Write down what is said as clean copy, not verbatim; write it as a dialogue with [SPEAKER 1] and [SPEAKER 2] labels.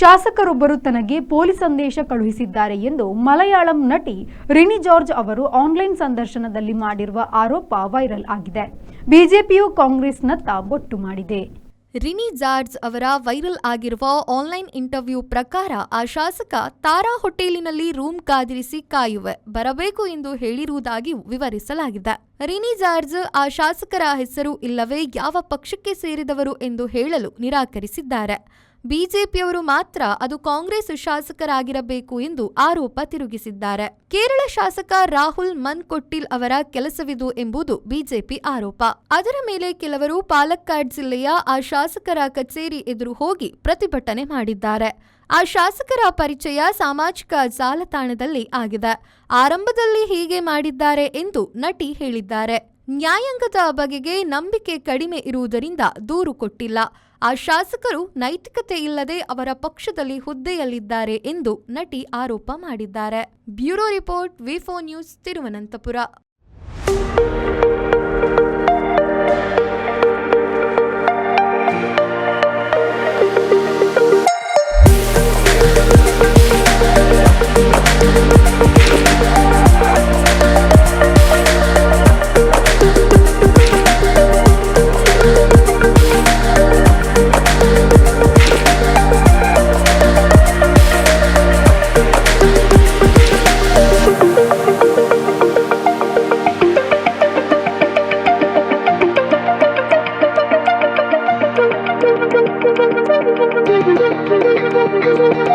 [SPEAKER 1] ಶಾಸಕರೊಬ್ಬರು ತನಗೆ ಪೊಲೀಸ್ ಸಂದೇಶ ಕಳುಹಿಸಿದ್ದಾರೆ ಎಂದು ಮಲಯಾಳಂ ನಟಿ ರಿನಿ ಜಾರ್ಜ್ ಅವರು ಆನ್ಲೈನ್ ಸಂದರ್ಶನದಲ್ಲಿ ಮಾಡಿರುವ ಆರೋಪ ವೈರಲ್ ಆಗಿದೆ. ಬಿಜೆಪಿಯು ಕಾಂಗ್ರೆಸ್ನತ್ತ ಬೊಟ್ಟು ಮಾಡಿದೆ.
[SPEAKER 2] ರಿನಿ ಜಾರ್ಜ್ ಅವರ ವೈರಲ್ ಆಗಿರುವ ಆನ್ಲೈನ್ ಇಂಟರ್ವ್ಯೂ ಪ್ರಕಾರ ಆ ಶಾಸಕ ತಾರಾ ಹೋಟೆಲಿನಲ್ಲಿ ರೂಮ್ ಕಾದಿರಿಸಿ ಕಾಯುವೆ ಬರಬೇಕು ಎಂದು ಹೇಳಿರುವುದಾಗಿಯೂ ವಿವರಿಸಲಾಗಿದೆ. ರಿನಿ ಜಾರ್ಜ್ ಆ ಶಾಸಕರ ಹೆಸರು ಇಲ್ಲವೇ ಯಾವ ಪಕ್ಷಕ್ಕೆ ಸೇರಿದವರು ಎಂದು ಹೇಳಲು ನಿರಾಕರಿಸಿದ್ದಾರೆ. ಬಿಜೆಪಿಯವರು ಮಾತ್ರ ಅದು ಕಾಂಗ್ರೆಸ್ ಶಾಸಕರಾಗಿರಬೇಕು ಎಂದು ಆರೋಪ ತಿರುಗಿಸಿದ್ದಾರೆ. ಕೇರಳ ಶಾಸಕ ರಾಹುಲ್ ಮನ್ಕೊಟ್ಟಿಲ್ ಅವರ ಕೆಲಸವಿದು ಎಂಬುದು ಬಿಜೆಪಿ ಆರೋಪ. ಅದರ ಮೇಲೆ ಕೆಲವರು ಪಾಲಕ್ಕಾಡ್ ಜಿಲ್ಲೆಯ ಆ ಶಾಸಕರ ಕಚೇರಿ ಎದುರು ಹೋಗಿ ಪ್ರತಿಭಟನೆ ಮಾಡಿದ್ದಾರೆ. ಆ ಶಾಸಕರ ಪರಿಚಯ ಸಾಮಾಜಿಕ ಜಾಲತಾಣದಲ್ಲಿ ಆಗಿದೆ. ಆರಂಭದಲ್ಲಿ ಹೀಗೆ ಮಾಡಿದ್ದಾರೆ ಎಂದು ನಟಿ ಹೇಳಿದ್ದಾರೆ. ನ್ಯಾಯಾಂಗದ ಬಗೆಗೆ ನಂಬಿಕೆ ಕಡಿಮೆ ಇರುವುದರಿಂದ ದೂರು ಕೊಟ್ಟಿಲ್ಲ. ಆ ಶಾಸಕರು ನೈತಿಕತೆ ಇಲ್ಲದೆ ಅವರ ಪಕ್ಷದಲ್ಲಿ ಹುದ್ದೆಯಲ್ಲಿದ್ದಾರೆ ಎಂದು ನಟಿ ಆರೋಪ ಮಾಡಿದ್ದಾರೆ. ಬ್ಯೂರೋ ರಿಪೋರ್ಟ್, ವಿ4 ನ್ಯೂಸ್, ತಿರುವನಂತಪುರ.
[SPEAKER 3] Thank you.